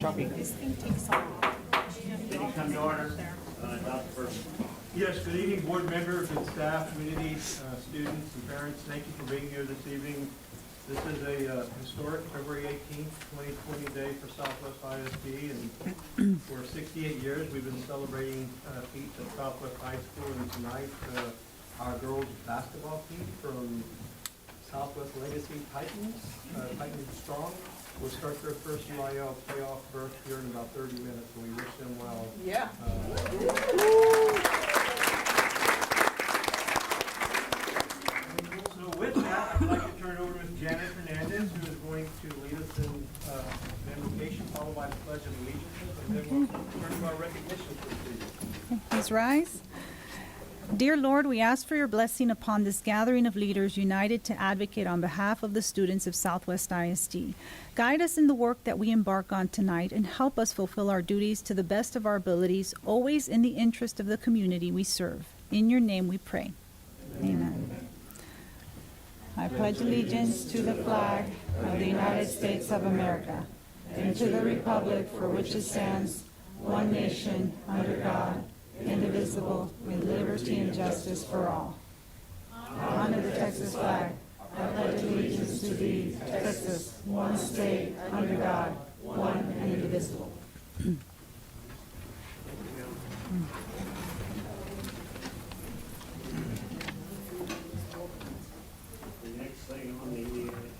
This thing takes off. Meeting come to order. Dr. Burton. Yes, good evening, board members and staff, community, students and parents. Thank you for being here this evening. This is a historic February 18th, 2020 day for Southwest ISD, and for 68 years we've been celebrating feats at Southwest High School, and tonight our girls basketball team from Southwest Legacy Titans, Titans Strong, will start their first UIL playoff berth here in about 30 minutes, and we wish them well. Yeah. So with that, I'd like to turn it over to Ms. Janet Hernandez, who is going to lead us in invocation, followed by the Pledge of Allegiance, and then we'll turn to our recognition procedure. Please rise. Dear Lord, we ask for your blessing upon this gathering of leaders united to advocate on behalf of the students of Southwest ISD. Guide us in the work that we embark on tonight and help us fulfill our duties to the best of our abilities, always in the interest of the community we serve. In your name we pray. Amen. I pledge allegiance to the flag of the United States of America and to the republic for which it stands, one nation, under God, indivisible, with liberty and justice for all. Honor the Texas flag. I pledge allegiance to thee, Texas, one state, under God, one and indivisible. The next thing on the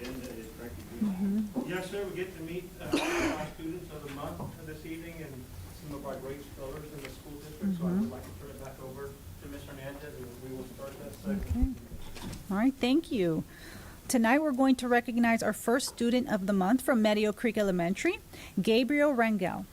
agenda is recognition. Yes, sir, we get to meet our students of the month this evening and some of our great scholars in the school district, so I would like to turn it back over to Ms. Hernandez, and we will start that segment. All right, thank you. Tonight we're going to recognize our first student of the month from Meadow Creek Elementary, Gabriel Rangel.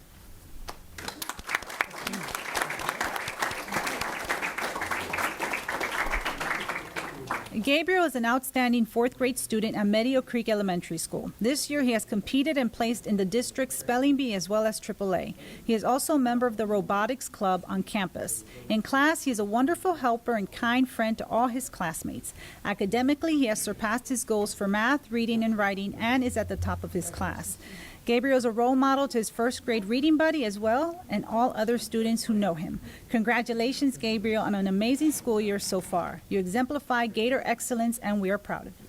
Gabriel is an outstanding fourth grade student at Meadow Creek Elementary School. This year he has competed and placed in the district's spelling bee as well as AAA. He is also a member of the robotics club on campus. In class, he is a wonderful helper and kind friend to all his classmates. Academically, he has surpassed his goals for math, reading, and writing and is at the top of his class. Gabriel is a role model to his first grade reading buddy as well and all other students who know him. Congratulations, Gabriel, on an amazing school year so far. You exemplify Gator excellence and we are proud of you.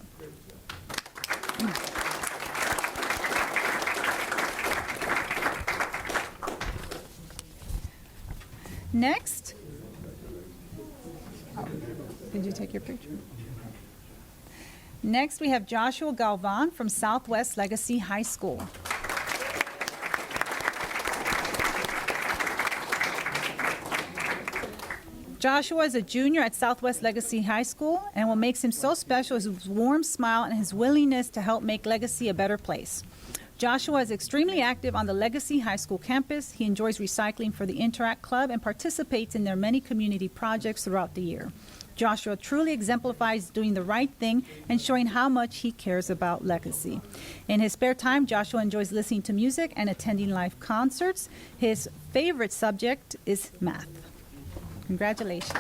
Next. Did you take your picture? Next, we have Joshua Galvan from Southwest Legacy High School. Joshua is a junior at Southwest Legacy High School, and what makes him so special is his warm smile and his willingness to help make Legacy a better place. Joshua is extremely active on the Legacy High School campus. He enjoys recycling for the Interact Club and participates in their many community projects throughout the year. Joshua truly exemplifies doing the right thing and showing how much he cares about Legacy. In his spare time, Joshua enjoys listening to music and attending live concerts. His favorite subject is math. Congratulations.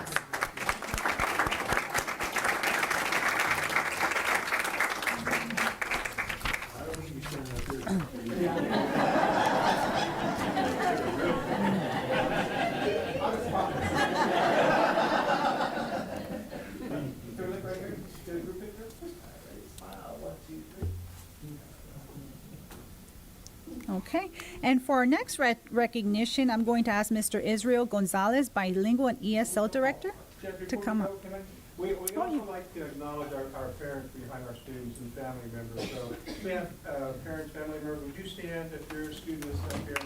Okay, and for our next recognition, I'm going to ask Mr. Israel Gonzalez, bilingual and ESL director, to come up. We also like to acknowledge our parents behind our students and family members. So we have parents, family members. Would you stand if your student is up here?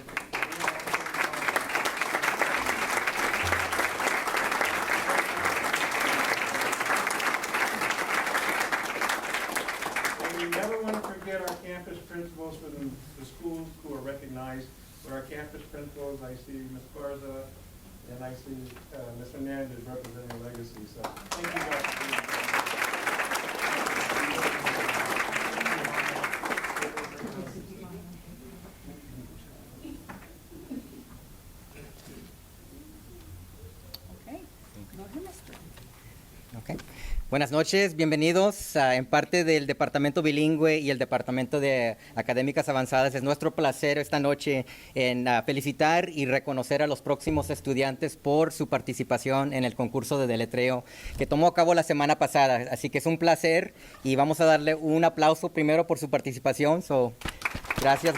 We never want to forget our campus principals from the schools who are recognized. But our campus principals, I see Ms. Garza, and I see Ms. Hernandez representing Legacy. So thank you guys for being Okay. Go ahead, Mr. Okay. Buenas noches, bienvenidos. En parte del Departamento Bilingüe y el Departamento de Académicas Avanzadas, es nuestro placer esta noche en felicitar y reconocer a los próximos estudiantes por su participación en el concurso de deletreo que tomó a cabo la semana pasada. Así que es un placer y vamos a darle un aplauso primero por su participación. Gracias.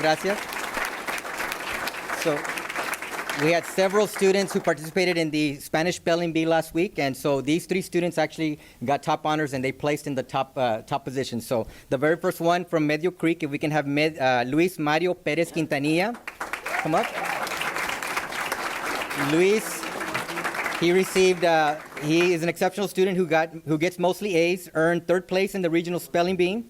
We had several students who participated in the Spanish Spelling Bee last week, and so these 3 students actually got top honors and they placed in the top position. So the very first one from Medio Creek, if we can have Luis Mario Perez Quintanilla come up. Luis, he is an exceptional student who gets mostly A's, earned 3rd place in the regional spelling bee,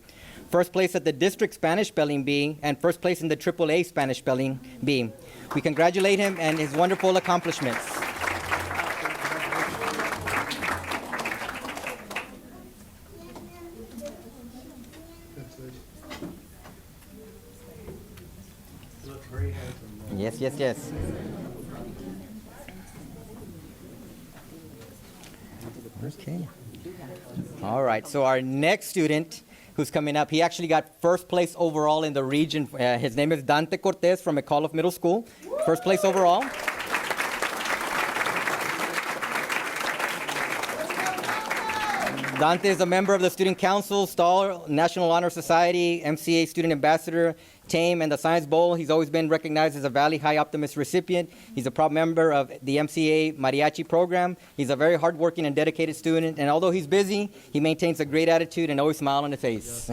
1st place at the district Spanish spelling bee, and 1st place in the AAA Spanish spelling bee. We congratulate him and his wonderful accomplishments. You look very handsome. Yes. Okay. All right, so our next student who's coming up, he actually got 1st place overall in the region. His name is Dante Cortez from McAuliffe Middle School. 1st place overall. Dante is a member of the Student Council, Star, National Honor Society, MCA Student Ambassador, TAME, and the Science Bowl. He's always been recognized as a Valley High Optimist recipient. He's a proud member of the MCA Mariachi program. He's a very hardworking and dedicated student, and although he's busy, he maintains a great attitude and always smile on his face.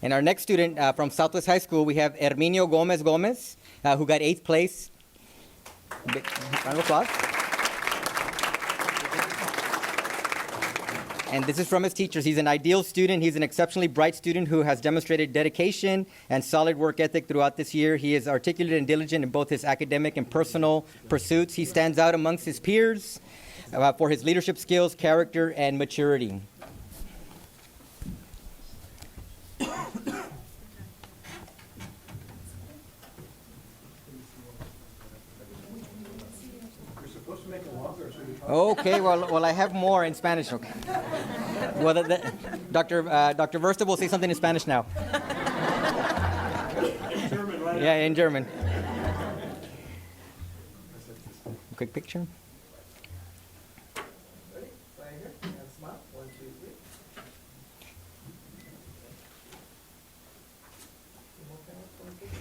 And our next student from Southwest High School, we have Herminio Gomez, who got 8th place. Big round of applause. And this is from his teachers. He's an ideal student. He's an exceptionally bright student who has demonstrated dedication and solid work ethic throughout this year. He is articulate and diligent in both his academic and personal pursuits. He stands out amongst his peers for his leadership skills, character, and maturity. Okay, well, I have more in Spanish. Okay. Well, Dr. Versta will say something in Spanish now. German, right? Yeah, in German. Quick picture. Ready? Right here. And smile. 1,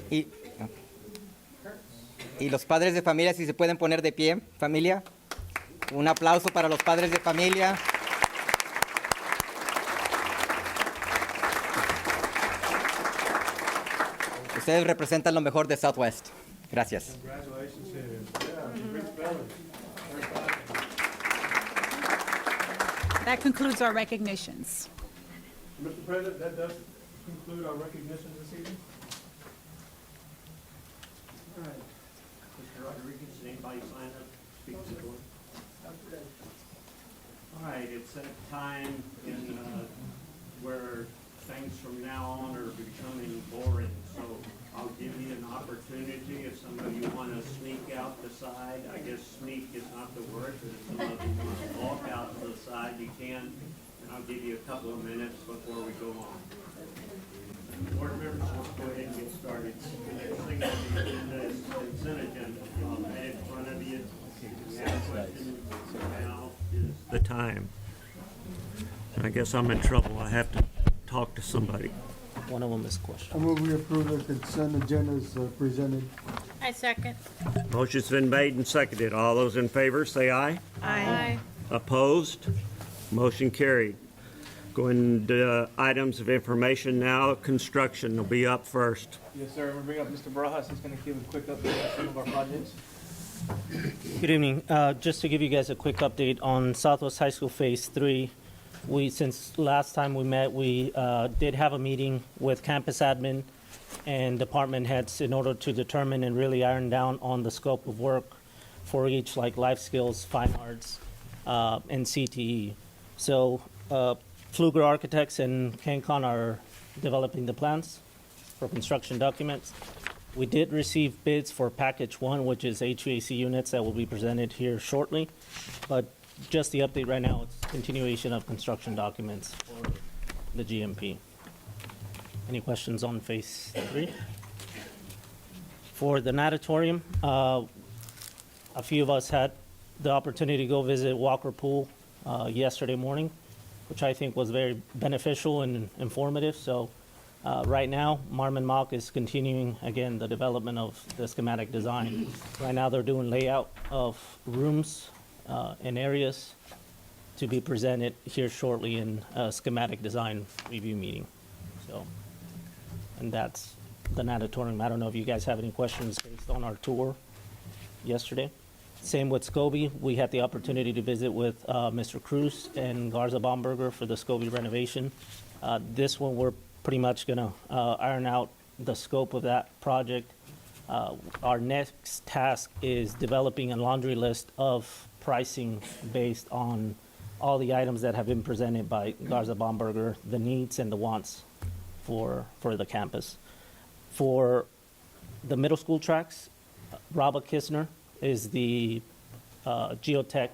2, 3. Y los padres de familia, si se pueden poner de pie, familia. Un aplauso para los padres de familia. Ustedes representan lo mejor de Southwest. Gracias. Congratulations to him. Yeah, great spelling. That concludes our recognitions. Mr. President, that does conclude our recognitions this evening. All right. Mr. Rodriguez, does anybody sign up, speak to the board? All right, it's that time in, where things from now on are becoming boring. So I'll give you an opportunity if some of you want to sneak out the side. I guess sneak is not the word, but if some of you want to walk out to the side, you can. And I'll give you a couple of minutes before we go on. Board members, let's go ahead and get started. The next thing on the agenda is consent agenda. Y'all have it in front of you. We have questions. Now is the time. I guess I'm in trouble. I have to talk to somebody. One of them is question. I move we approve the consent agenda as presented. I second. Motion's been made and seconded. All those in favor, say aye. Aye. Opposed? Motion carried. Going to items of information now. Construction will be up first. Yes, sir. I'm going to bring up Mr. Barajas. He's going to give a quick update on some of our projects. Good evening. Just to give you guys a quick update on Southwest High School Phase 3, Since last time we met, we did have a meeting with campus admin and department heads in order to determine and really iron down on the scope of work for each, like life skills, fine arts, and CTE. So Pfluger Architects and CanCon are developing the plans for construction documents. We did receive bids for package 1, which is HVAC units that will be presented here shortly. But just the update right now, it's continuation of construction documents for the GMP. Any questions on phase 3? For the natatorium, a few of us had the opportunity to go visit Walker Pool yesterday morning, which I think was very beneficial and informative. So right now, Marmon Mock is continuing, again, the development of the schematic design. Right now, they're doing layout of rooms and areas to be presented here shortly in a schematic design review meeting. So, and that's the natatorium. I don't know if you guys have any questions based on our tour yesterday. Same with Scobie. We had the opportunity to visit with Mr. Cruz and Garza Baumberger for the Scobie renovation. This one, we're pretty much going to iron out the scope of that project. Our next task is developing a laundry list of pricing based on all the items that have been presented by Garza Baumberger, the needs and the wants for the campus. For the middle school tracks, Robert Kistner is the geotech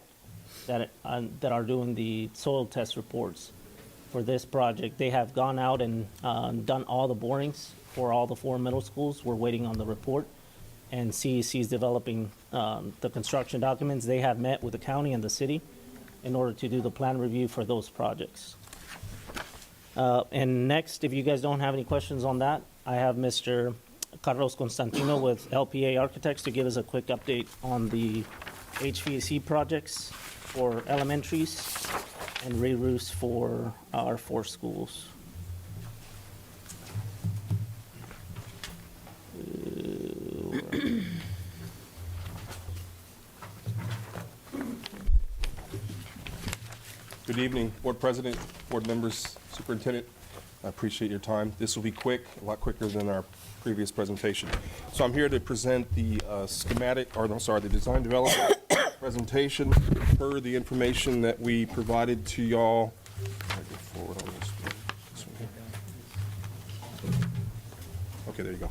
that are doing the soil test reports for this project. They have gone out and done all the borings for all the 4 middle schools. We're waiting on the report. And CEC is developing the construction documents. They have met with the county and the city in order to do the plan review for those projects. And next, if you guys don't have any questions on that, I have Mr. Carlos Constantino with LPA Architects to give us a quick update on the HVAC projects for elementaries and re-roofs for our 4 schools. Good evening, Board President, Board members, Superintendent. I appreciate your time. This will be quick, a lot quicker than our previous presentation. So I'm here to present the the design development presentation per the information that we provided to y'all. I'll go forward on this one here. Okay, there you go.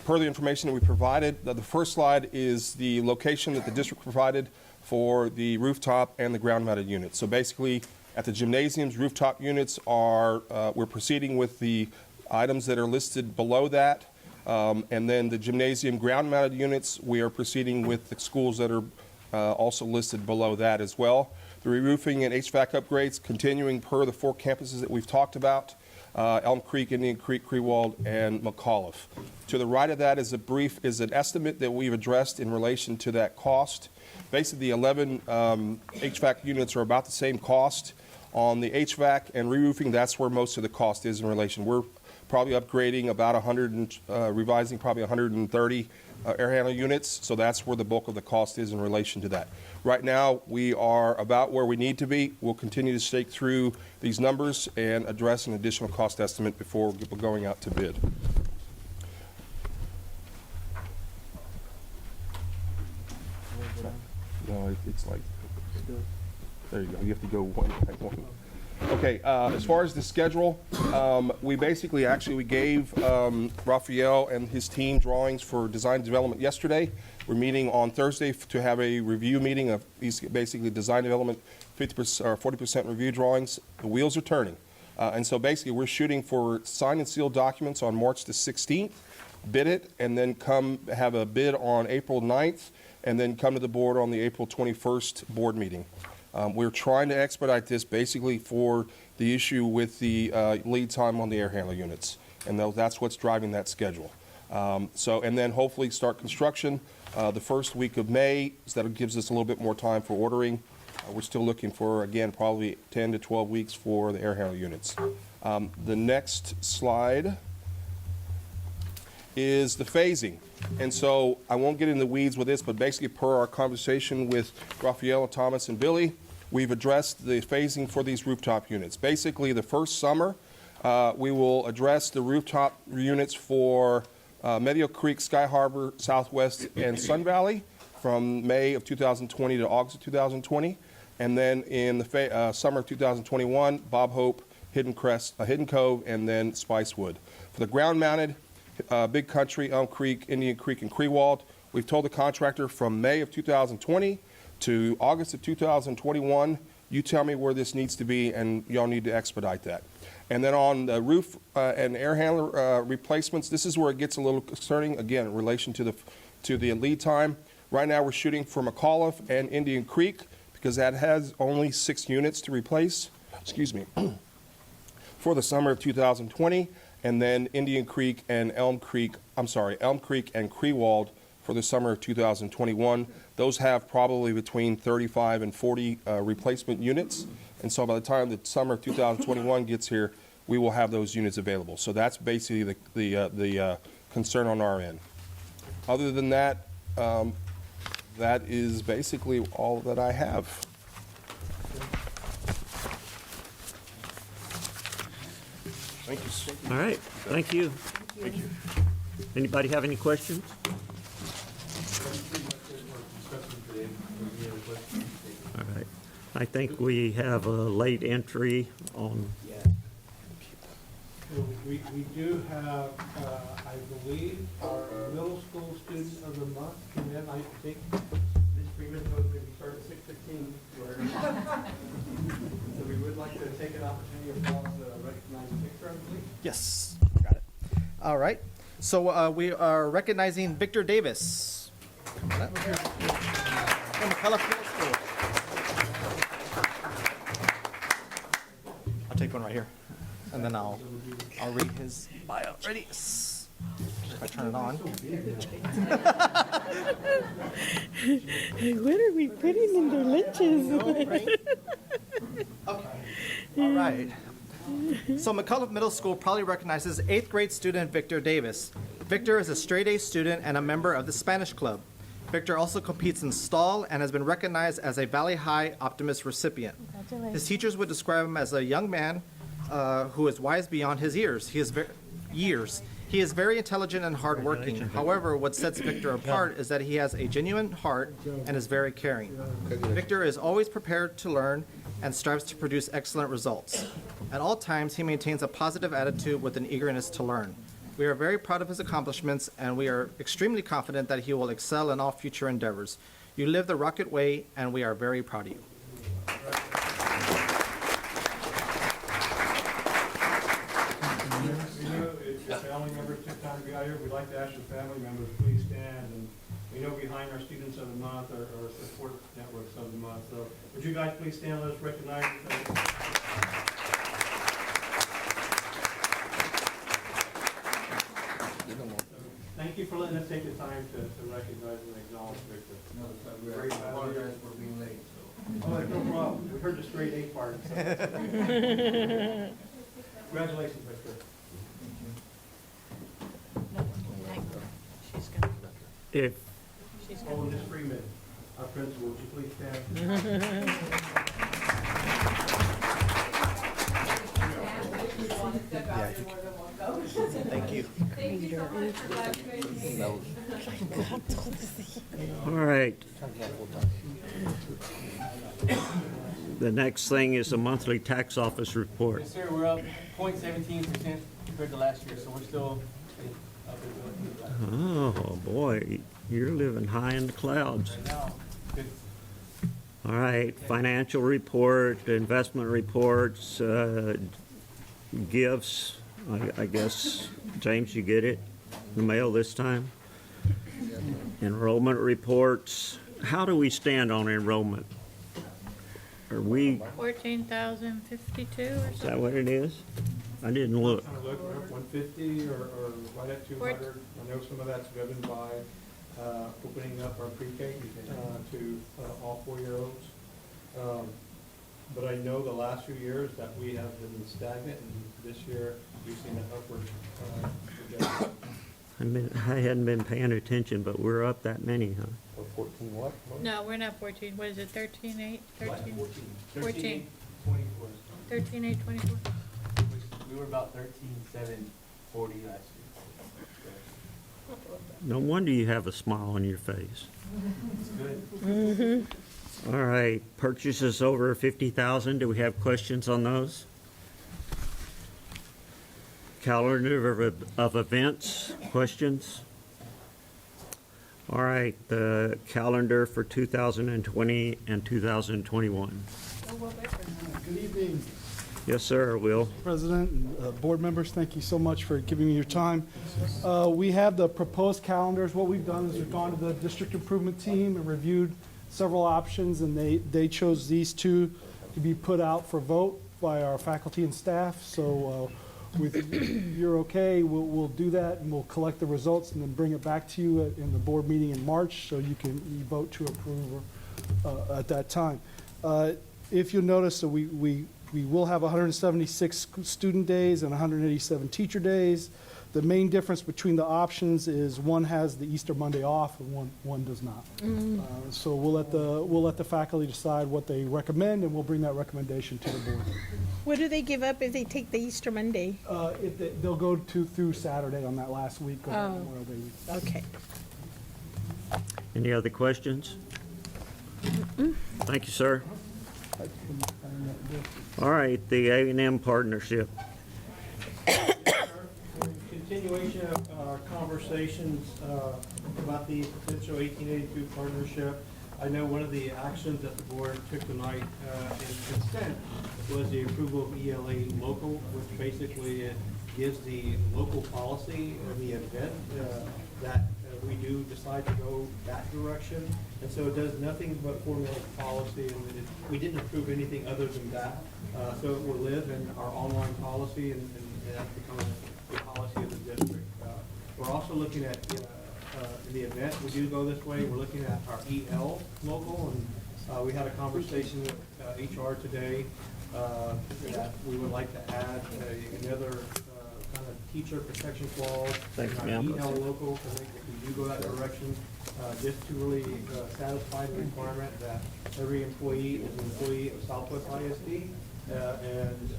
Per the information that we provided, the first slide is the location that the district provided for the rooftop and the ground-mounted units. So basically, at the gymnasiums, rooftop units are, we're proceeding with the items that are listed below that. And then the gymnasium ground-mounted units, we are proceeding with the schools that are also listed below that as well. The re-roofing and HVAC upgrades continuing per the 4 campuses that we've talked about, Elm Creek, Indian Creek, Crewald, and McAuliffe. To the right of that is an estimate that we've addressed in relation to that cost. Basically, the 11 HVAC units are about the same cost. On the HVAC and re-roofing, that's where most of the cost is in relation. We're probably upgrading about revising probably 130 air handler units, so that's where the bulk of the cost is in relation to that. Right now, we are about where we need to be. We'll continue to stake through these numbers and address an additional cost estimate before going out to bid. No, it's like, there you go. You have to go one by one. Okay, as far as the schedule, we gave Raphael and his team drawings for design development yesterday. We're meeting on Thursday to have a review meeting of basically design development 50% or 40% review drawings. The wheels are turning. And so basically we're shooting for sign and seal documents on March the 16th, bid it, and then come have a bid on April 9th, and then come to the board on the April 21st board meeting. We're trying to expedite this basically for the issue with the lead time on the air handler units, and that's what's driving that schedule. And then hopefully start construction the first week of May, so that gives us a little bit more time for ordering. We're still looking for, again, probably 10 to 12 weeks for the air handler units. The next slide is the phasing. And so I won't get in the weeds with this, but basically per our conversation with Raphael, Thomas, and Billy, we've addressed the phasing for these rooftop units. Basically, the first summer, we will address the rooftop units for Medio Creek, Sky Harbor, Southwest, and Sun Valley from May of 2020 to August of 2020. And then in the summer of 2021, Bob Hope, Hidden Cove, and then Spicewood. For the ground-mounted, Big Country, Elm Creek, Indian Creek, and Crewald, we've told the contractor from May of 2020 to August of 2021, you tell me where this needs to be, and y'all need to expedite that. And then on the roof and air handler replacements, this is where it gets a little concerning, again, in relation to the lead time. Right now, we're shooting for McAuliffe and Indian Creek because that has only 6 units to replace, for the summer of 2020, and then Indian Creek and Elm Creek and Crewald for the summer of 2021. Those have probably between 35 and 40 replacement units. And so by the time the summer of 2021 gets here, we will have those units available. So that's basically the concern on our end. Other than that, that is basically all that I have. Thank you. All right, thank you. Thank you. Anybody have any questions? All right. I think we have a late entry on, So we do have, I believe, our middle school student of the month came in. I think Ms. Freeman told me we start at 6:15. So we would like to take an opportunity of recognizing Victor, I believe. Yes, got it. All right. So we are recognizing Victor Davis. Come on up. From McAuliffe Middle School. I'll take one right here, and then I'll read his bio. Ready? If I turn it on. What are we putting in their lunches? Okay. All right. So McAuliffe Middle School proudly recognizes 8th grade student Victor Davis. Victor is a straight-A student and a member of the Spanish Club. Victor also competes in stall and has been recognized as a Valley High Optimist recipient. His teachers would describe him as a young man who is wise beyond his years. He is very intelligent and hardworking. However, what sets Victor apart is that he has a genuine heart and is very caring. Victor is always prepared to learn and strives to produce excellent results. At all times, he maintains a positive attitude with an eagerness to learn. We are very proud of his accomplishments, and we are extremely confident that he will excel in all future endeavors. You live the Rocket way, and we are very proud of you. If your family members took time to be out here, we'd like to ask your family members, please stand. And we know behind our Students of the Month or Support Networks of the Month. So would you guys please stand, let us recognize Thank you for letting us take the time to recognize and acknowledge Victor. We apologize for being late, so. Oh, no problem. We heard the straight A part. So. Congratulations, Victor. if, Oh, Ms. Freeman, our principal, would you please stand? Thank you. all right. The next thing is a monthly tax office report. Yes, sir, we're up 0.17% compared to last year, so we're still up at Oh, boy, you're living high in the clouds. right now. Good. All right, financial report, investment reports, gifts. I guess, James, you get it in the mail this time? Enrollment reports. How do we stand on enrollment? Are we, 14,052 or is something? that what it is? I didn't look. Trying to look, we're up 150 or right at 200. I know some of that's driven by opening up our pre-K to all 4-year-olds. But I know the last few years that we have been stagnant, and this year we've seen an upward projection. I hadn't been paying attention, but we're up that many, huh? So 14 what? No, we're not 14. What is it, 13.8? 13? 14. 13.824? We were about 13,740 last year. No wonder you have a smile on your face. It's good. All right, purchases over 50,000. Do we have questions on those? Calendar of events, questions? All right, the calendar for 2020 and 2021. Good evening, Yes, sir, Will. President and board members. Thank you so much for giving me your time. We have the proposed calendars. What we've done is we've gone to the district improvement team and reviewed several options, and they chose these two to be put out for vote by our faculty and staff. So if you're okay, we'll do that, and we'll collect the results and then bring it back to you in the board meeting in March, so you vote to approve at that time. If you'll notice, so we will have 176 student days and 187 teacher days. The main difference between the options is one has the Easter Monday off and one does not. So we'll let the faculty decide what they recommend, and we'll bring that recommendation to the board. What do they give up if they take the Easter Monday? They'll go through Saturday on that last week of Memorial Day week. Okay. Any other questions? Thank you, sir. All right, the A&M partnership. Continuation of our conversations about the potential 1882 partnership. I know one of the actions that the board took tonight in consent was the approval of ELA local, which basically it gives the local policy in the event that we do decide to go that direction. And so it does nothing but formulate policy, and we didn't approve anything other than that. So it will live in our online policy, and that becomes the policy of the district. We're also looking at, in the event we do go this way, we're looking at our EL local, and we had a conversation with HR today that we would like to add another kind of teacher protection clause Thanks, in our ma'am. EL local, so if we do go that direction, just to really satisfy the requirement that every employee is an employee of Southwest ISD and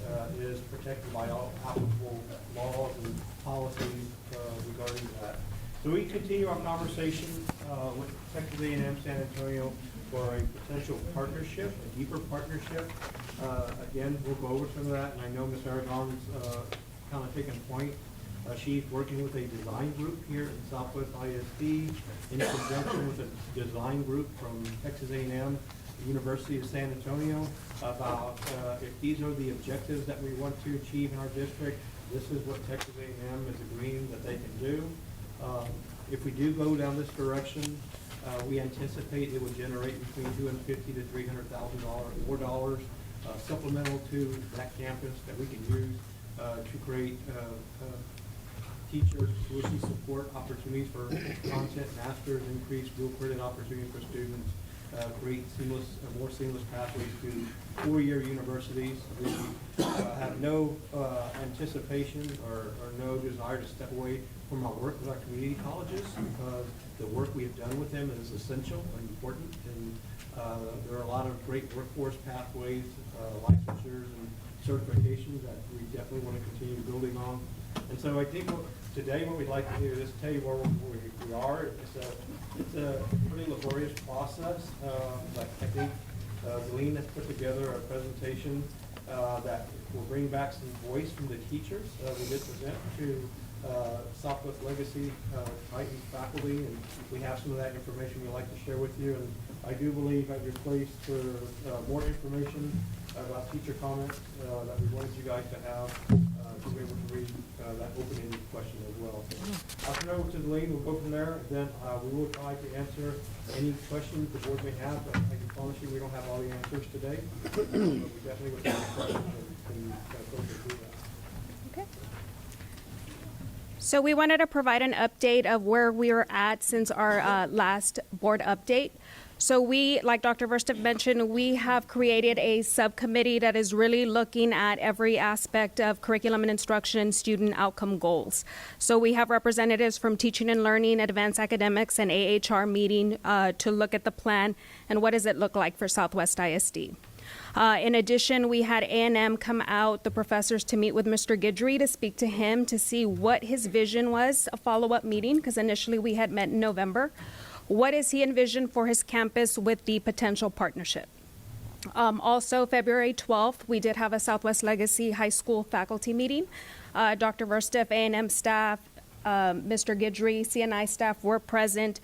is protected by all applicable laws and policies regarding that. So we continue our conversation with Texas A&M San Antonio for a potential partnership, a deeper partnership. Again, we'll go over some of that, and I know Ms. Aragon's kind of taking point. She's working with a design group here in Southwest ISD in conjunction with a design group from Texas A&M, University of San Antonio, about if these are the objectives that we want to achieve in our district, this is what Texas A&M is agreeing that they can do. If we do go down this direction, we anticipate it would generate between $250,000 to $300,000 more dollars supplemental to that campus that we can use to create teacher tuition support opportunities for content masters, increase dual credit opportunities for students, create more seamless pathways to four-year universities. We have no anticipation or no desire to step away from our work with our community colleges, because the work we have done with them is essential and important, and there are a lot of great workforce pathways, licensures, and certifications that we definitely want to continue building on. And so I think today what we'd like to do is tell you where we are. It's a pretty laborious process, but I think Zelene has put together a presentation that will bring back some voice from the teachers. We did present to Southwest Legacy Titan faculty, and we have some of that information we'd like to share with you. And I do believe at your place for more information about teacher comments that we wanted you guys to have to be able to read that open-ended question as well. So I'll turn it over to Zelene. We'll go from there. Then we will try to answer any questions the board may have, but I can promise you we don't have all the answers today. But we definitely will have questions and go through that. Okay. So we wanted to provide an update of where we were at since our last board update. So we, like Dr. Verstev mentioned, we have created a subcommittee that is really looking at every aspect of curriculum and instruction and student outcome goals. So we have representatives from Teaching and Learning, Advanced Academics, and AHR meeting to look at the plan and what does it look like for Southwest ISD. In addition, we had A&M come out, the professors, to meet with Mr. Guidry to speak to him to see what his vision was, a follow-up meeting, because initially we had met in November. What does he envision for his campus with the potential partnership? Also, February 12th, we did have a Southwest Legacy High School faculty meeting. Dr. Verstev, A&M staff, Mr. Guidry, CNI staff were present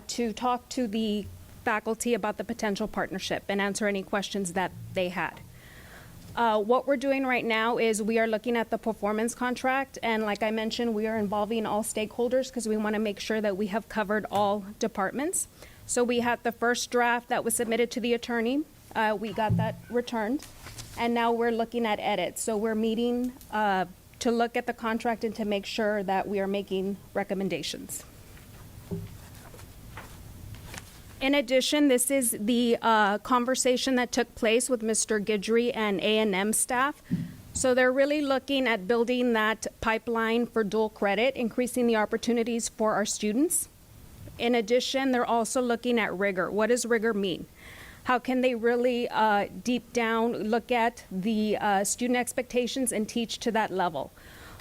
to talk to the faculty about the potential partnership and answer any questions that they had. What we're doing right now is we are looking at the performance contract, and like I mentioned, we are involving all stakeholders because we want to make sure that we have covered all departments. So we had the first draft that was submitted to the attorney. We got that returned, and now we're looking at edits. So we're meeting to look at the contract and to make sure that we are making recommendations. In addition, this is the conversation that took place with Mr. Guidry and A&M staff. So they're really looking at building that pipeline for dual credit, increasing the opportunities for our students. In addition, they're also looking at rigor. What does rigor mean? How can they really deep down look at the student expectations and teach to that level?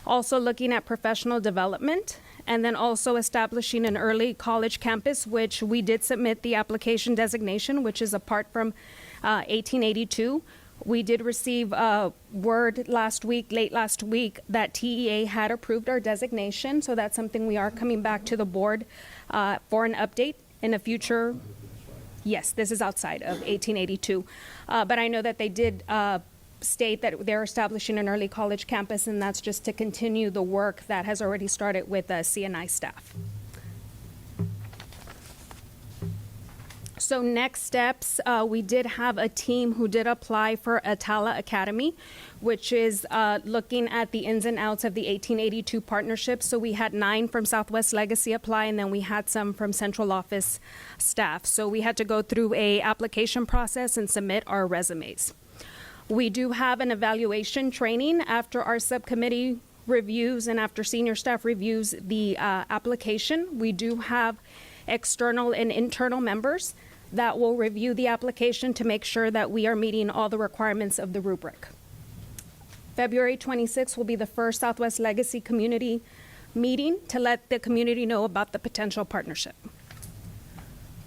Also looking at professional development, and then also establishing an early college campus, which we did submit the application designation, which is apart from 1882. We did receive word late last week, that TEA had approved our designation, so that's something we are coming back to the board for an update in a future. Yes, this is outside of 1882, but I know that they did state that they're establishing an early college campus, and that's just to continue the work that has already started with CNI staff. So next steps, we did have a team who did apply for Atala Academy, which is looking at the ins and outs of the 1882 partnership. So we had 9 from Southwest Legacy apply, and then we had some from central office staff. So we had to go through a application process and submit our resumes. We do have an evaluation training after our subcommittee reviews and after senior staff reviews the application. We do have external and internal members that will review the application to make sure that we are meeting all the requirements of the rubric. February 26th will be the first Southwest Legacy community meeting to let the community know about the potential partnership.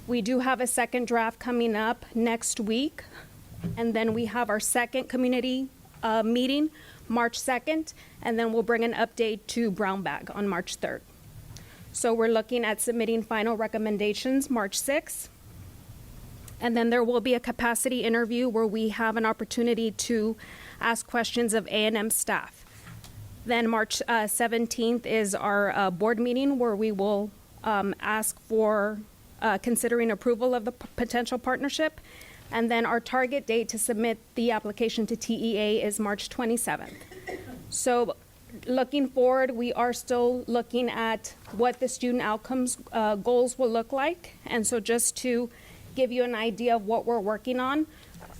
We do have a second draft coming up next week. And then we have our second community meeting, March 2nd, and then we'll bring an update to Brown Bag on March 3rd. So we're looking at submitting final recommendations March 6th. And then there will be a capacity interview where we have an opportunity to ask questions of A&M staff. Then March 17th is our board meeting where we will ask for considering approval of the potential partnership. And then our target date to submit the application to TEA is March 27th. So looking forward, we are still looking at what the student outcomes goals will look like. And so just to give you an idea of what we're working on,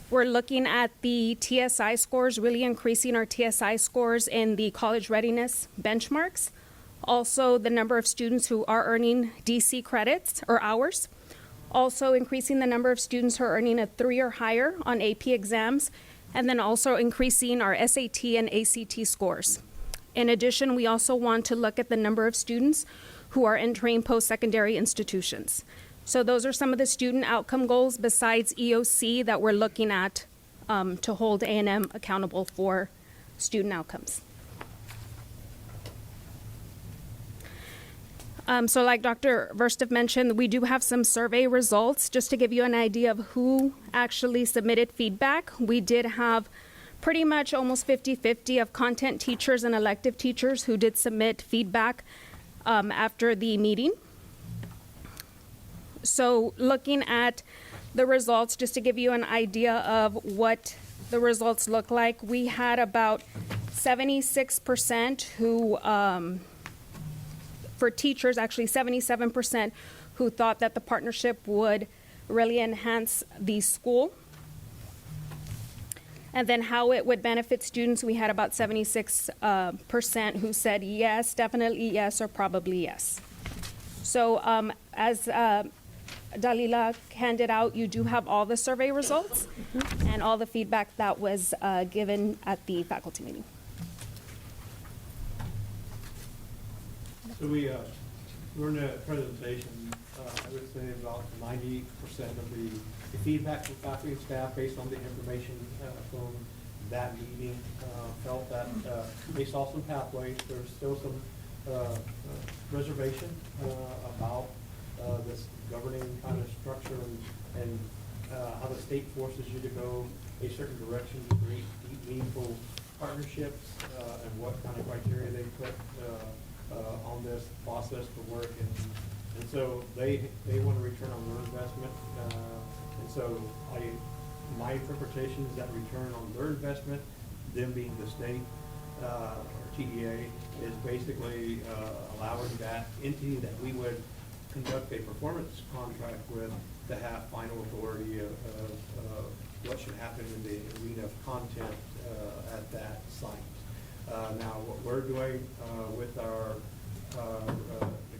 we're looking at the TSI scores, really increasing our TSI scores in the college readiness benchmarks. Also, the number of students who are earning DC credits or hours. Also increasing the number of students who are earning a 3 or higher on AP exams, and then also increasing our SAT and ACT scores. In addition, we also want to look at the number of students who are entering post-secondary institutions. So those are some of the student outcome goals besides EOC that we're looking at to hold A&M accountable for student outcomes. So like Dr. Verstev mentioned, we do have some survey results. Just to give you an idea of who actually submitted feedback, we did have pretty much almost 50-50 of content teachers and elective teachers who did submit feedback after the meeting. So looking at the results, just to give you an idea of what the results look like, we had about 76% who for teachers, actually 77%, who thought that the partnership would really enhance the school. And then how it would benefit students, we had about 76% who said yes, definitely yes, or probably yes. So as Dalila handed out, you do have all the survey results and all the feedback that was given at the faculty meeting. So we're in a presentation, I would say about 90% of the feedback from faculty and staff based on the information from that meeting felt that they saw some pathways. There's still some reservation about this governing kind of structure and how the state forces you to go a certain direction to create deep, meaningful partnerships and what kind of criteria they put on this process to work. And so they want a return on their investment. And so my interpretation is that return on their investment, them being the state, or TDA, is basically allowing that entity that we would conduct a performance contract with to have final authority of what should happen in the arena of content at that site. Now, what we're doing with our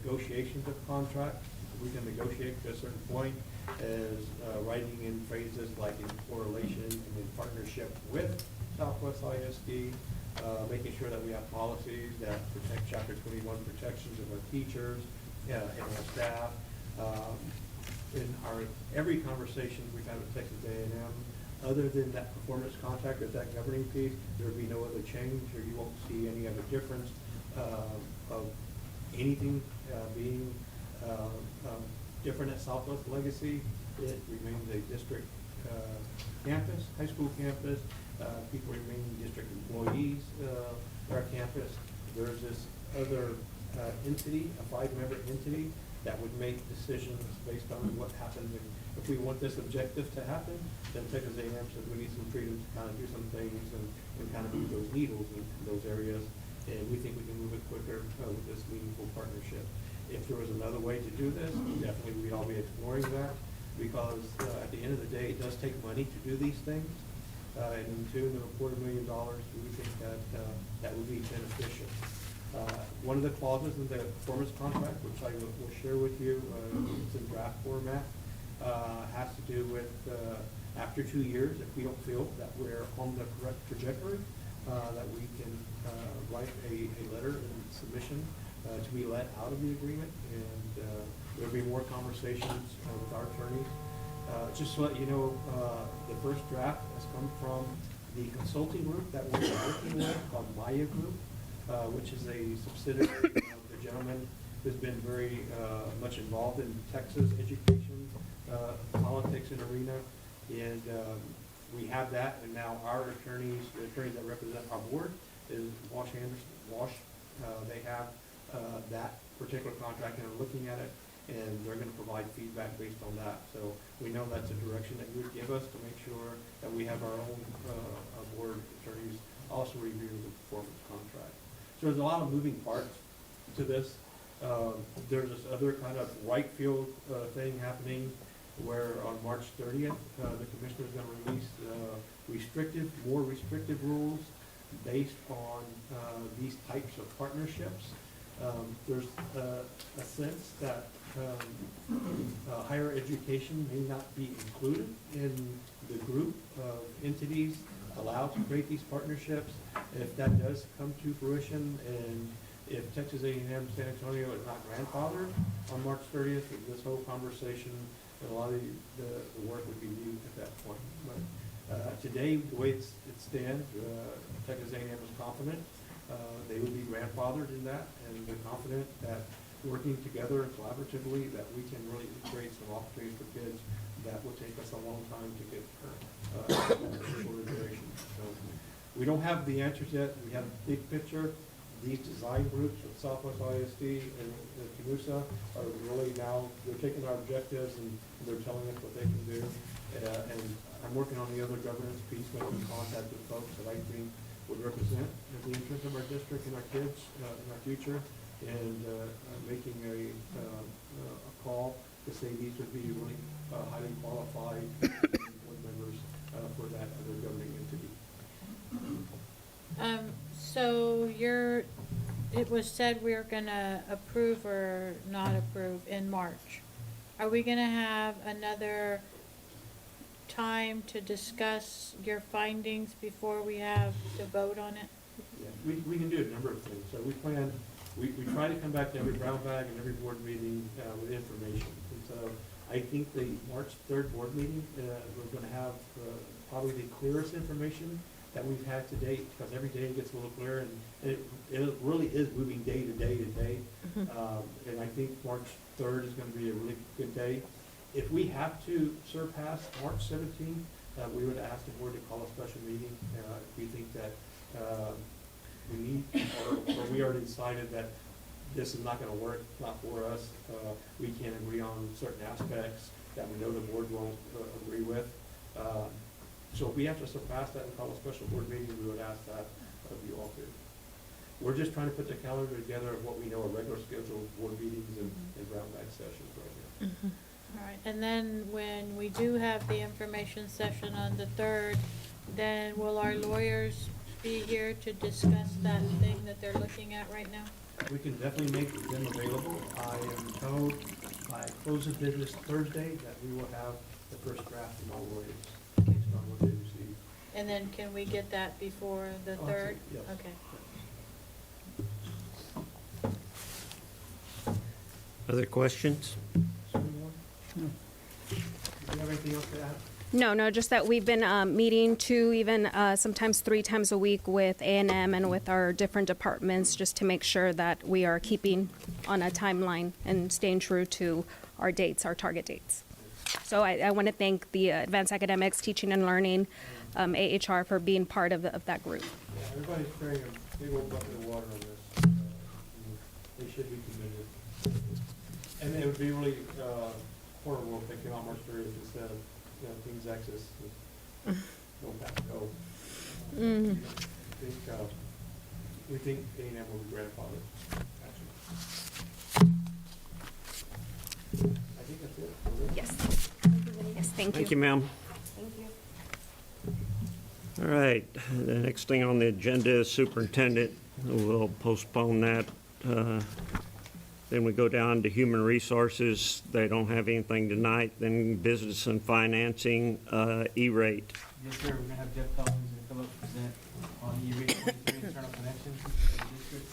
negotiations of contract, we can negotiate to a certain point, is writing in phrases like in correlation and in partnership with Southwest ISD, making sure that we have policies that protect Chapter 21 protections of our teachers and our staff. In every conversation we've had with Texas A&M, other than that performance contract or that governing piece, there will be no other change, or you won't see any other difference of anything being different at Southwest Legacy. It remains a district campus, high school campus. People remain district employees at our campus. There's this other entity, a 5-member entity, that would make decisions based on what happens. And if we want this objective to happen, then Texas A&M says we need some freedom to kind of do some things and kind of move those needles in those areas. And we think we can move it quicker with this meaningful partnership. If there was another way to do this, definitely we'd all be exploring that, because at the end of the day, it does take money to do these things. And in tune of $250,000, we think that that would be beneficial. One of the clauses in the performance contract, which I will share with you, it's in draft format, has to do with after 2 years, if we don't feel that we're on the correct trajectory, that we can write a letter and submission to be let out of the agreement, and there'll be more conversations with our attorneys. Just to let you know, the first draft has come from the consulting group that we're working with called Maya Group, which is a subsidiary of the gentleman who's been very much involved in Texas education, politics and arena. And we have that, and now our attorneys, the attorneys that represent our board, is Wash Anderson. They have that particular contract and are looking at it, and they're going to provide feedback based on that. So we know that's a direction that you would give us to make sure that we have our own board attorneys also review the performance contract. So there's a lot of moving parts to this. There's this other kind of right field thing happening where on March 30th, the commissioner is going to release more restrictive rules based on these types of partnerships. There's a sense that higher education may not be included in the group of entities allowed to create these partnerships. If that does come to fruition, and if Texas A&M San Antonio is not grandfathered on March 30th, this whole conversation and a lot of the work would be mute at that point. But today, the way it stands, Texas A&M is confident they would be grandfathered in that, and they're confident that working together and collaboratively that we can really create some opportunities for kids that will take us a long time to get shorter duration. So we don't have the answers yet. We have a big picture. These design groups with Southwest ISD and Camusa are really now, they're taking our objectives and they're telling us what they can do. And I'm working on the other governance piece, making contact with folks that I think would represent the interest of our district and our kids in our future, and making a call to say these would be really highly qualified board members for that other governing entity. So it was said we were gonna approve or not approve in March. Are we gonna have another time to discuss your findings before we have to vote on it? Yeah, we can do a number of things. So we try to come back to every brown bag and every board meeting with information. And so I think the March 3rd board meeting, we're going to have probably the clearest information that we've had to date, because every day it gets a little clearer, and it really is moving day to day to day. And I think March 3rd is going to be a really good day. If we have to surpass March 17th, we would ask the board to call a special meeting. If we think that we need, or we already decided that this is not going to work, not for us, we can't agree on certain aspects that we know the board won't agree with. So if we have to surpass that and call a special board meeting, we would ask that of you all too. We're just trying to put the calendar together of what we know are regular scheduled board meetings and brown bag sessions right now. All right, and then when we do have the information session on the 3rd, then will our lawyers be here to discuss that thing that they're looking at right now? We can definitely make them available. I am told by close of business Thursday that we will have the first draft from all lawyers based on what they receive. And then can we get that before the 3rd? Yes. Okay. Other questions? Anyone? Do you have anything else to add? No, just that we've been meeting 2, even sometimes 3 times a week with A&M and with our different departments, just to make sure that we are keeping on a timeline and staying true to our dates, our target dates. So I want to thank the Advanced Academics, Teaching and Learning, AHR, for being part of that group. Yeah, everybody's carrying a big old bucket of water on this. They should be commended. And it would be really horrible if they came out March 30th instead of King's Access. Don't have to go. We think A&M will be grandfathered. Actually. I think that's it. Yes. Yes, thank you. Thank you, ma'am. Thank you. All right, the next thing on the agenda is superintendent. We'll postpone that. Then we go down to human resources. They don't have anything tonight. Then business and financing, E-rate. Yes, sir, we're gonna have Jeff Collins and Philip present on E-rate 23 internal connections for the district.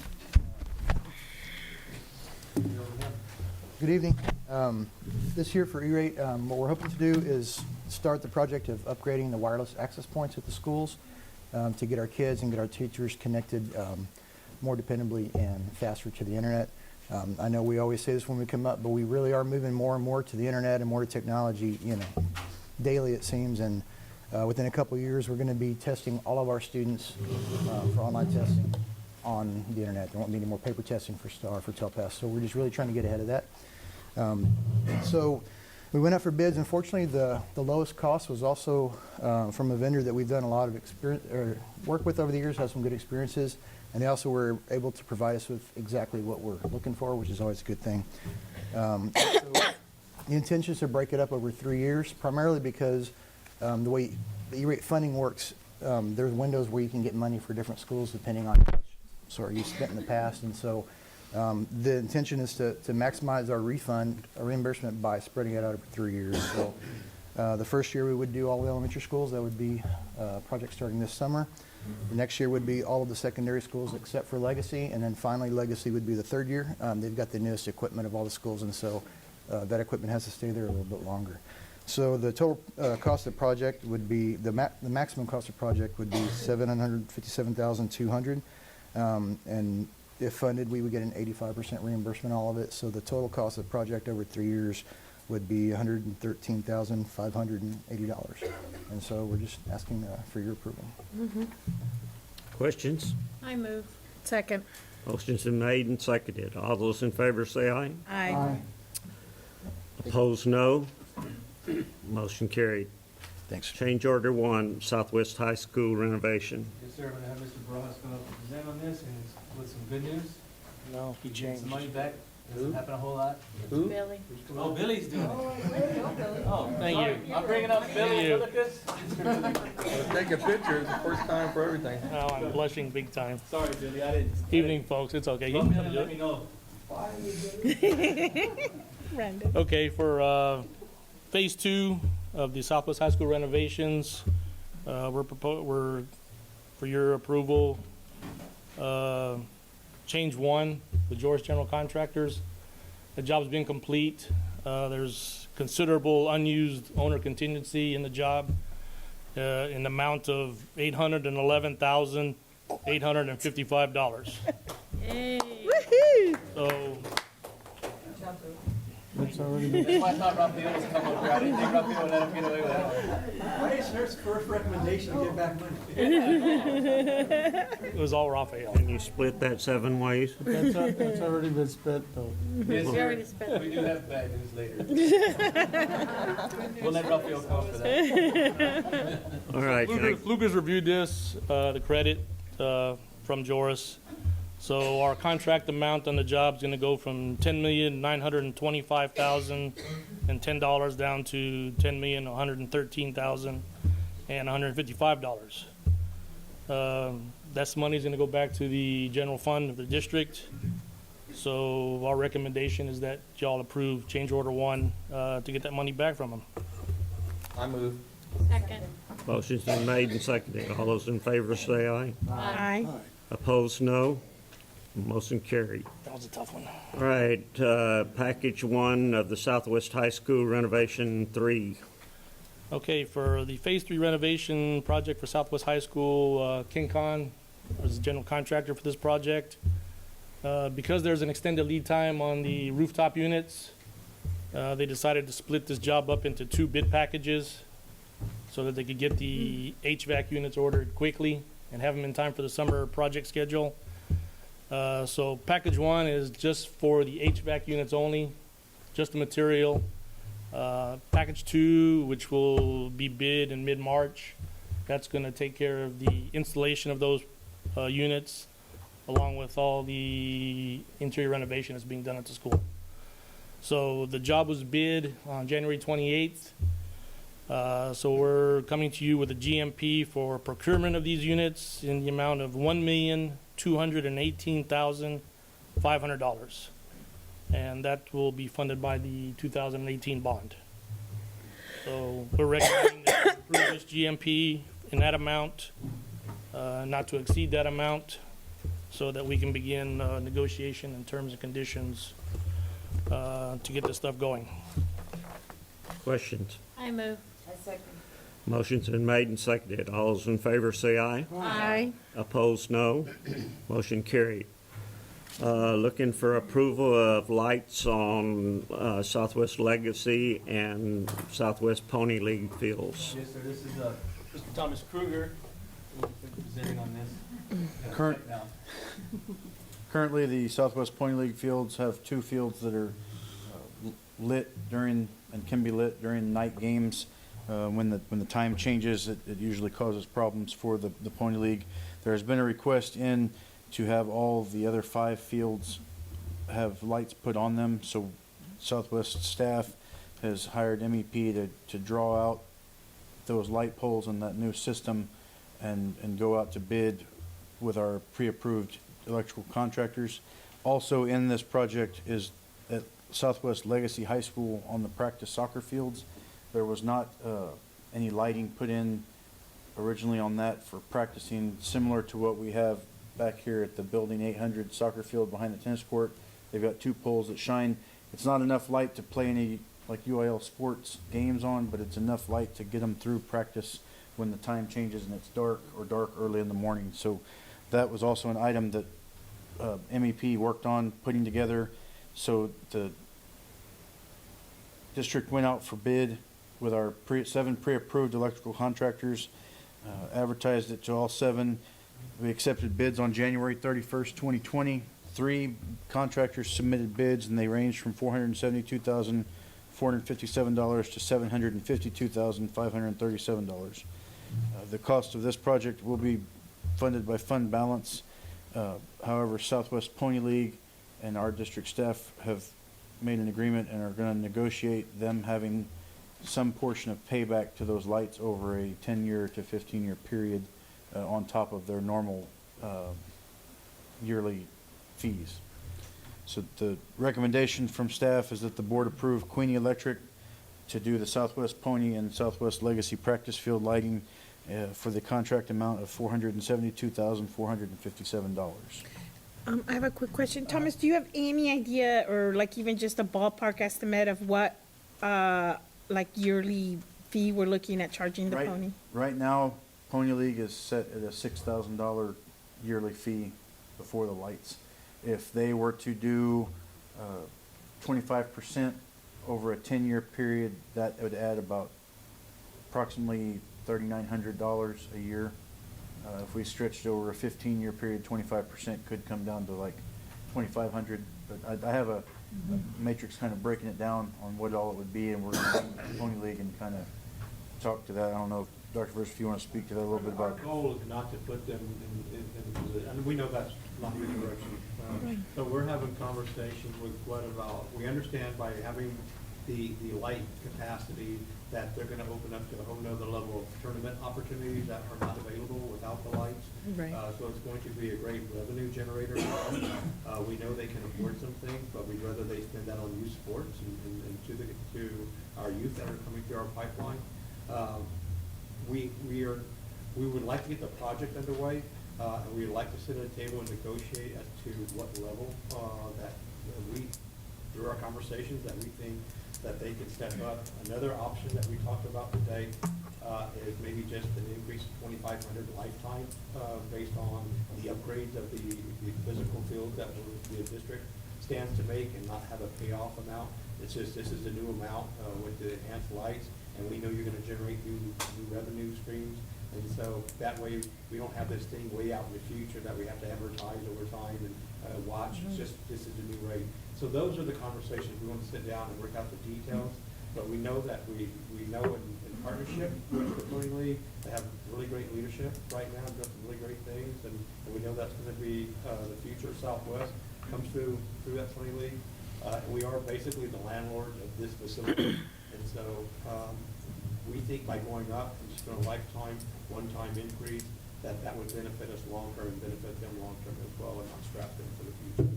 Good evening. This year for E-rate, what we're hoping to do is start the project of upgrading the wireless access points at the schools to get our kids and get our teachers connected more dependably and faster to the internet. I know we always say this when we come up, but we really are moving more and more to the internet and more to technology, daily it seems. And within a couple of years, we're going to be testing all of our students for online testing on the internet. There won't be any more paper testing for STAR, for TELPAS. So we're just really trying to get ahead of that. So we went out for bids. Unfortunately, the lowest cost was also from a vendor that we've done a lot of work with over the years, has some good experiences. And they also were able to provide us with exactly what we're looking for, which is always a good thing. So the intention is to break it up over 3 years, primarily because the way the E-rate funding works, there's windows where you can get money for different schools depending on how much you spent in the past. And so the intention is to maximize our reimbursement by spreading it out over 3 years. So the first year we would do all the elementary schools. That would be a project starting this summer. The next year would be all of the secondary schools except for Legacy, and then finally Legacy would be the 3rd year. They've got the newest equipment of all the schools, and so that equipment has to stay there a little bit longer. So the total cost of the project would be, the maximum cost of the project would be $757,200, and if funded, we would get an 85% reimbursement, all of it. So the total cost of the project over 3 years would be $113,580. And so we're just asking for your approval. Questions? I move. Second. Motion's been made and seconded. All those in favor say aye. Aye. Opposed, no. Motion carried. Thanks. Change order 1, Southwest High School renovation. Yes, sir, we're gonna have Mr. Barajas come up and present on this and with some good news. No, he Get changed. some money back Doesn't happen a whole lot. It's Billy. Oh, Billy's doing it. Oh, thank you. I'm bringing up Billy. Look at this. Take a picture, it's the first time for everything. Oh, I'm blushing big time. Sorry, Billy, I didn't. Evening, folks. It's okay. You Come can in come and do let it. me know. Okay, for phase 2 of the Southwest High School renovations, we're for your approval. Change 1 with George General Contractors. The job's been complete. There's considerable unused owner contingency in the job in the amount of $811,855. Yay. So That's why I thought Raphael was coming over. I didn't think Raphael would let him get away with that. Why is nurse first recommendation to get back money? it was all Raphael. Can you split that 7 ways? That's already been spent, though. Yes, We already sir. spent. We do have bad news later. We'll let Raphael come for that. All right, can I, Lucas reviewed this, the credit from Joris. So our contract amount on the job is going to go from $10,925,010 down to $10,113,155. That's money is going to go back to the general fund of the district. So our recommendation is that y'all approve change order 1 to get that money back from them. I move. Second. motion's been made and seconded. All those in favor say aye. Aye. Opposed, no. Motion carried. That was a tough one. All right, package 1 of the Southwest High School renovation 3. Okay, for the Phase 3 renovation project for Southwest High School, King Khan is the general contractor for this project. Because there's an extended lead time on the rooftop units, they decided to split this job up into 2 bid packages so that they could get the HVAC units ordered quickly and have them in time for the summer project schedule. So package 1 is just for the HVAC units only, just the material. Package 2, which will be bid in mid-March, that's going to take care of the installation of those units, along with all the interior renovation that's being done at the school. So the job was bid on January 28th. So we're coming to you with a GMP for procurement of these units in the amount of $1,218,500. And that will be funded by the 2018 bond. So we're recommending that you approve this GMP in that amount, not to exceed that amount, so that we can begin negotiation and terms and conditions to get this stuff going. Questions? I move. Motion's been made and seconded. All those in favor say aye. Aye. Opposed, no. Motion carried. Looking for approval of lights on Southwest Legacy and Southwest Pony League fields. Yes, sir. This is Mr. Thomas Kruger. We'll be presenting on this. Current- Now. Currently, the Southwest Pony League fields have 2 fields that are lit during, and can be lit during night games. When the time changes, it usually causes problems for the Pony League. There has been a request in to have all of the other 5 fields have lights put on them. So Southwest staff has hired MEP to draw out those light poles in that new system and go out to bid with our pre-approved electrical contractors. Also in this project is at Southwest Legacy High School on the practice soccer fields. There was not any lighting put in originally on that for practicing, similar to what we have back here at the Building 800 soccer field behind the tennis court. They've got 2 poles that shine. It's not enough light to play any like UIL sports games on, but it's enough light to get them through practice when the time changes and it's dark or dark early in the morning. So that was also an item that MEP worked on putting together. So the district went out for bid with our 7 pre-approved electrical contractors, advertised it to all 7. We accepted bids on January 31st, 2020. 3 contractors submitted bids, and they ranged from $472,457 to $752,537. The cost of this project will be funded by fund balance. However, Southwest Pony League and our district staff have made an agreement and are going to negotiate them having some portion of payback to those lights over a 10-year to 15-year period on top of their normal yearly fees. So the recommendation from staff is that the board approve Queenie Electric to do the Southwest Pony and Southwest Legacy practice field lighting for the contract amount of $472,457. I have a quick question. Thomas, do you have any idea or like even just a ballpark estimate of what like yearly fee we're looking at charging the pony? Right now, Pony League is set at a $6,000 yearly fee before the lights. If they were to do 25% over a 10-year period, that would add about approximately $3,900 a year. If we stretched over a 15-year period, 25% could come down to like $2,500. But I have a matrix kind of breaking it down on what all it would be, and we're going to Pony League and kind of talk to that. I don't know if Dr. Verse, if you want to speak to that a little bit about. Our goal is not to put them in position, and we know that's not your direction. So we're having conversations with what about, we understand by having the light capacity that they're gonna open up to a whole nother level of tournament opportunities that are not available without the lights. Right. So it's going to be a great revenue generator for them. We know they can afford some things, but we'd rather they spend that on youth sports and to our youth that are coming through our pipeline. We would like to get the project underway, and we would like to sit at a table and negotiate as to what level that we, through our conversations, that we think that they can step up. Another option that we talked about today is maybe just an increase of $2,500 lifetime based on the upgrades of the physical field that the district stands to make and not have a payoff amount. It's just, this is the new amount with the enhanced lights, and we know you're going to generate new revenue streams. And so that way we don't have this thing way out in the future that we have to advertise over time and watch. It's just, this is the new rate. So those are the conversations we want to sit down and work out the details. But we know that we know in partnership with the Pony League, they have really great leadership right now, doing some really great things, and we know that's going to be the future of Southwest comes through that Pony League. And we are basically the landlord of this facility, and so we think by going up and just doing a lifetime, one-time increase, that would benefit us long-term and benefit them long-term as well and not strap them for the future.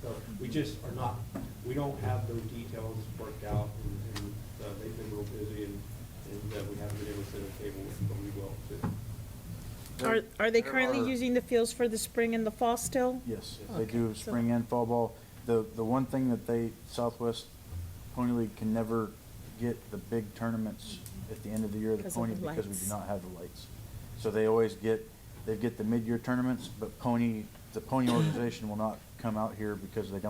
So we just are not, we don't have those details worked out, and they've been real busy, and we haven't been able to sit at a table with them, but we will too. Are they currently using the fields for the spring and the fall still? Yes, they do spring and fall ball. The one thing that Southwest Pony League can never get the big tournaments at the end of the year of the Pony because we do not have the lights. So they always get the mid-year tournaments, but the Pony organization will not come out here because they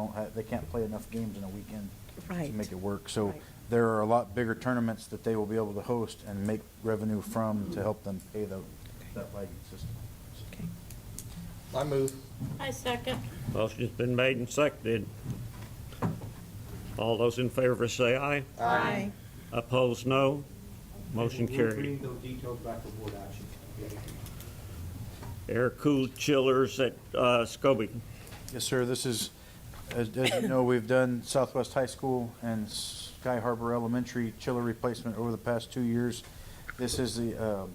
can't play enough games in a weekend to make it work. So there are a lot bigger tournaments that they will be able to host and make revenue from to help them pay that lighting system. Okay. I move. I second. Motion's been made and seconded. All those in favor say aye. Aye. Opposed, no. Motion We'll carried. bring those details back for board action. Air-cooled chillers at Scobie. Yes, sir. This is, as you know, we've done Southwest High School and Sky Harbor Elementary chiller replacement over the past 2 years. This is the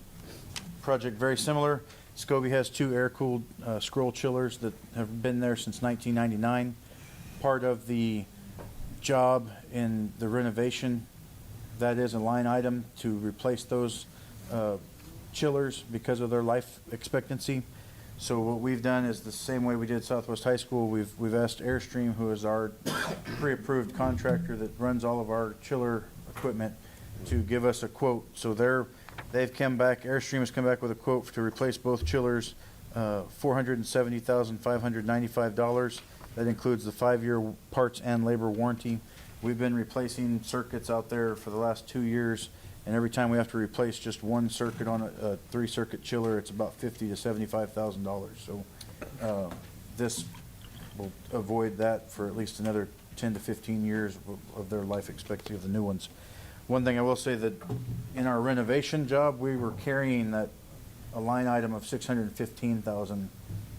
project very similar. Scobie has 2 air-cooled scroll chillers that have been there since 1999. Part of the job in the renovation, that is a line item to replace those chillers because of their life expectancy. So what we've done is the same way we did Southwest High School. We've asked Airstream, who is our pre-approved contractor that runs all of our chiller equipment, to give us a quote. So they've come back, Airstream has come back with a quote to replace both chillers, $470,595. That includes the 5-year parts and labor warranty. We've been replacing circuits out there for the last 2 years, and every time we have to replace just one circuit on a 3-circuit chiller, it's about $50,000 to $75,000. So this will avoid that for at least another 10 to 15 years of their life expectancy of the new ones. One thing I will say, that in our renovation job, we were carrying a line item of $615,000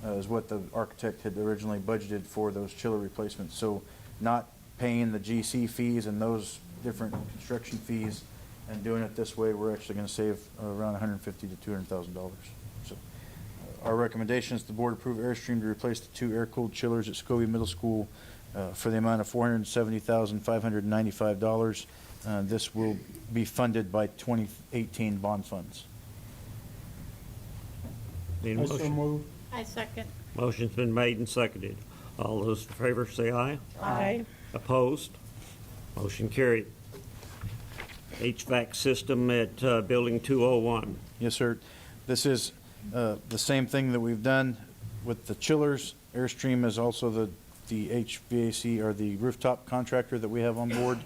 is what the architect had originally budgeted for those chiller replacements. So not paying the GC fees and those different construction fees and doing it this way, we're actually going to save around $150,000 to $200,000. So our recommendation is the board approve Airstream to replace the 2 air-cooled chillers at Scobie Middle School for the amount of $470,595. This will be funded by 2018 bond funds. Need a I so motion? move. I second. Motion's been made and seconded. All those in favor say aye. Aye. Opposed? Motion carried. HVAC system at Building 201. Yes, sir. This is the same thing that we've done with the chillers. Airstream is also the HVAC or the rooftop contractor that we have on board.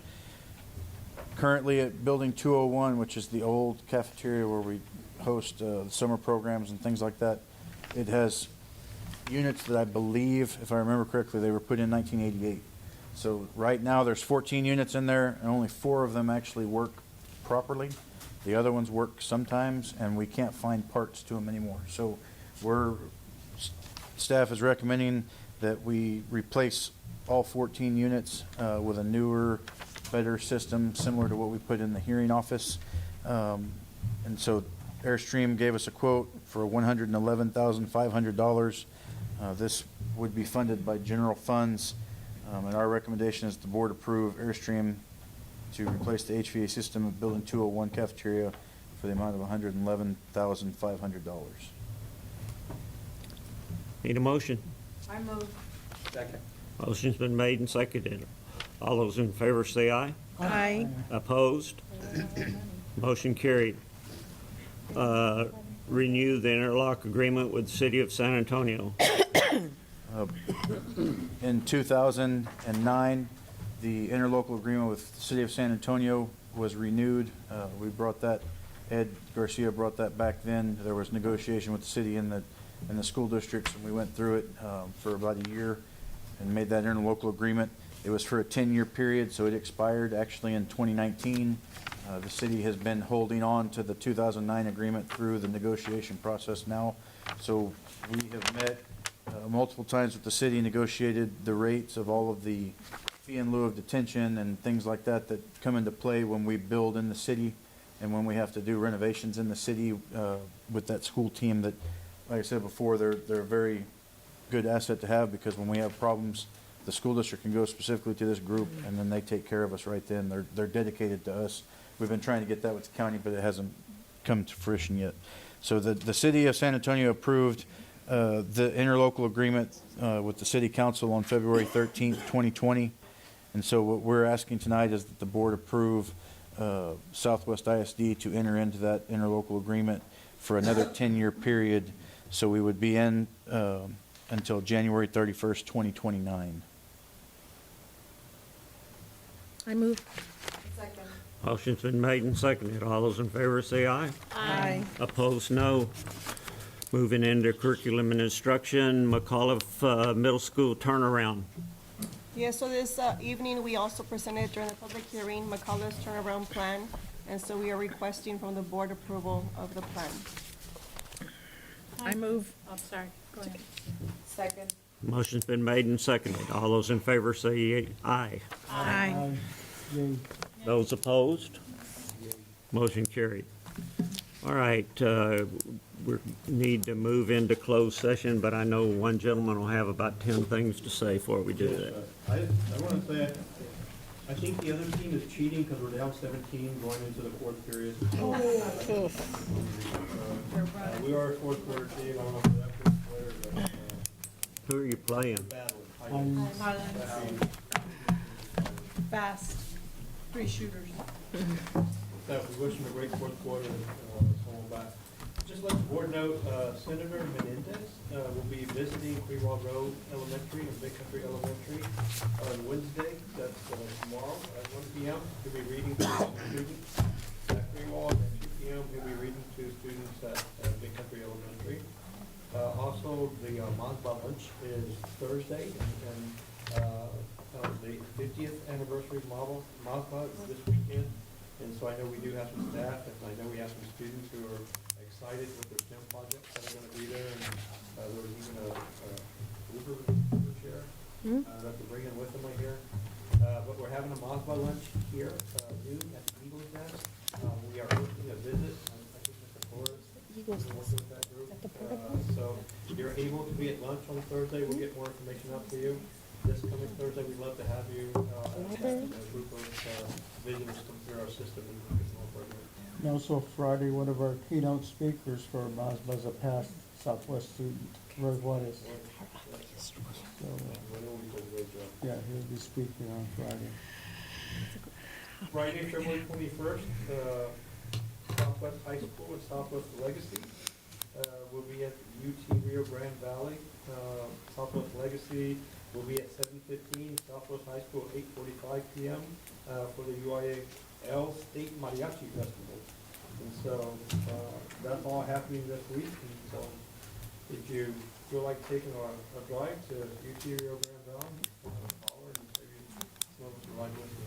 Currently at Building 201, which is the old cafeteria where we host summer programs and things like that, it has units that I believe, if I remember correctly, they were put in 1988. So right now there's 14 units in there and only 4 of them actually work properly. The other ones work sometimes and we can't find parts to them anymore. So staff is recommending that we replace all 14 units with a newer, better system similar to what we put in the hearing office. And so Airstream gave us a quote for $111,500. This would be funded by general funds. And our recommendation is the board approve Airstream to replace the HVAC system of Building 201 cafeteria for the amount of $111,500. Need a motion? I move. Second. Motion's been made and seconded. All those in favor say aye. Aye. Opposed? Motion carried. Renew the interlock agreement with the City of San Antonio. In 2009, the interlocal agreement with the City of San Antonio was renewed. We brought that, Ed Garcia brought that back then. There was negotiation with the city and the school districts, and we went through it for about a year and made that interlocal agreement. It was for a 10-year period, so it expired actually in 2019. The city has been holding on to the 2009 agreement through the negotiation process now. So we have met multiple times with the city, negotiated the rates of all of the fee in lieu of detention and things like that that come into play when we build in the city and when we have to do renovations in the city with that school team that, like I said before, they're a very good asset to have, because when we have problems, the school district can go specifically to this group and then they take care of us right then. They're dedicated to us. We've been trying to get that with the county, but it hasn't come to fruition yet. So the city of San Antonio approved the interlocal agreement with the city council on February 13th, 2020. And so what we're asking tonight is that the board approve Southwest ISD to enter into that interlocal agreement for another 10-year period. So we would be in until January 31st, 2029. I move. Second. Motion's been made and seconded. All those in favor say aye. Aye. Opposed, no. Moving into curriculum and instruction, McAuliffe Middle School turnaround. Yes, so this evening, we also presented during the public hearing McCullough's turnaround plan, and so we are requesting from the board approval of the plan. I move. I'm sorry, go ahead. Second. Motion's been made and seconded. All those in favor say aye. Aye. Yay. Those opposed? Motion carried. All right, we need to move into closed session, but I know one gentleman will have about 10 things to say before we do that. I want to say, I think the other team is cheating because we're down 17 going into the fourth period. We are a fourth quarter team. I don't know if that fourth player, but Who are you playing? Fast. 3 shooters. we wish them a great fourth quarter and someone back. Just let the board know, Senator Menendez will be visiting Greenwald Road Elementary and Big Country Elementary on Wednesday. That's tomorrow at 1 p.m. He'll be reading to students at Greenwald, and at 2 p.m. he'll be reading to students at Big Country Elementary. Also, the Mazba lunch is Thursday, and the 50th anniversary of Mazba is this weekend. And so I know we do have some staff, and I know we have some students who are excited with their STEM projects that are gonna be there, and there was even a Uber chair that they're bringing with them right here. But we're having a Mazda lunch here, noon at the Eagles Nest. We are hosting a visit, I think Mr. Flores is working with that group. So you're able to be at lunch on Thursday, we'll get more information out to you. This coming Thursday, we'd love to have you, a group of visitors come through our system and get more further. And also Friday, one of our keynote speakers for Mazda's a past Southwest student, Roy Juarez. So, yeah, he'll be speaking on Friday. Friday, February 21st, Southwest High School and Southwest Legacy will be at the UT Rio Grande Valley. Southwest Legacy will be at 7:15, Southwest High School 8:45 p.m. For the UIL State Mariachi Festival. And so that's all happening this week. And so if you feel like taking a drive to UT Rio Grande Valley, call her and maybe some of us will ride with you.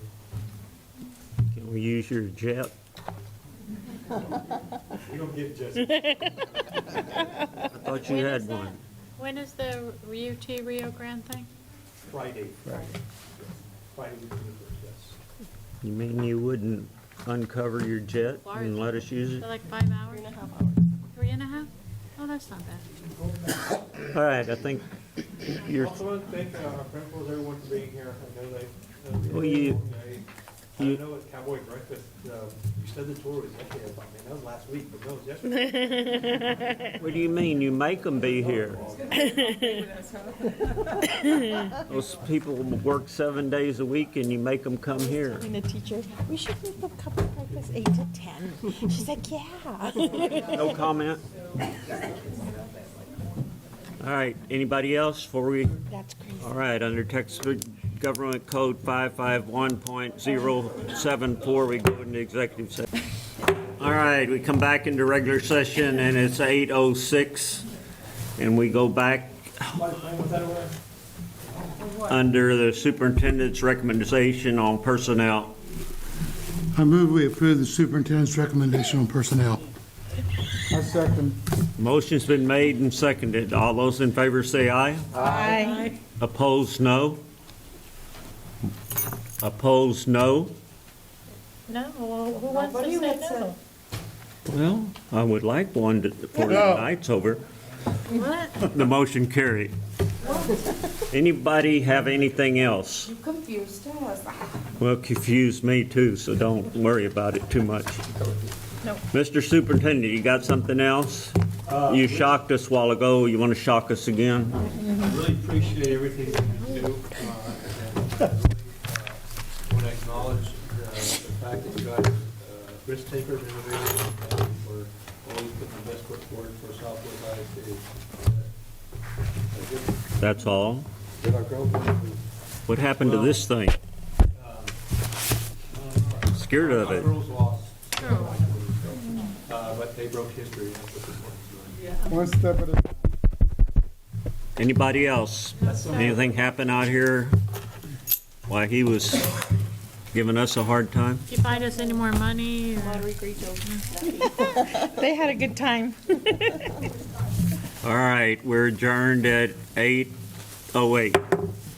Can we use your jet? We don't get jets. I thought you When had is that? one. When is the UT Rio Grande thing? Friday. Friday, the 21st, yes. You mean you wouldn't uncover your jet and let us use it? For like 5 hours? 3.5? Oh, that's not bad. All right, I think you're, Also, want to thank our principals, everyone for being here. I know they. Well, you- I know at Cowboy Breakfast, you said the tour was yesterday. I thought, man, that was last week, but no, it was yesterday. what do you mean? You make them be here. Those people work 7 days a week and you make them come here. Being a teacher, we should make them come to breakfast 8 to 10. She's like, yeah. No comment? All right, anybody else before we? That's crazy. All right, under Texas Government Code 551.074, we go into executive session. All right, we come back into regular session and it's 8:06 and we go back under the superintendent's recommendation on personnel. I move we approve the superintendent's recommendation on personnel. I second. Motion's been made and seconded. All those in favor say aye. Aye. Opposed, no. Opposed, no. No, well, who wants to say no? Well, I would like one before the night's over. What? The motion carried. Anybody have anything else? You confused us. Well, confused me too, so don't worry about it too much. No. Mr. Superintendent, you got something else? You shocked us a while ago. You want to shock us again? I really appreciate everything that you do. And want to acknowledge the fact that you guys are risk takers, innovators, and for always putting the best foot forward for Southwest ISD. That's all. Did our growth? What happened to this thing? Scared of Our it. girls lost. But they broke history. That's what this one's doing. One step at a time. Anybody else? Anything happen out here while he was giving us a hard time? Did you find us any more money? or- They had a good time. All right, we're adjourned at 8:08.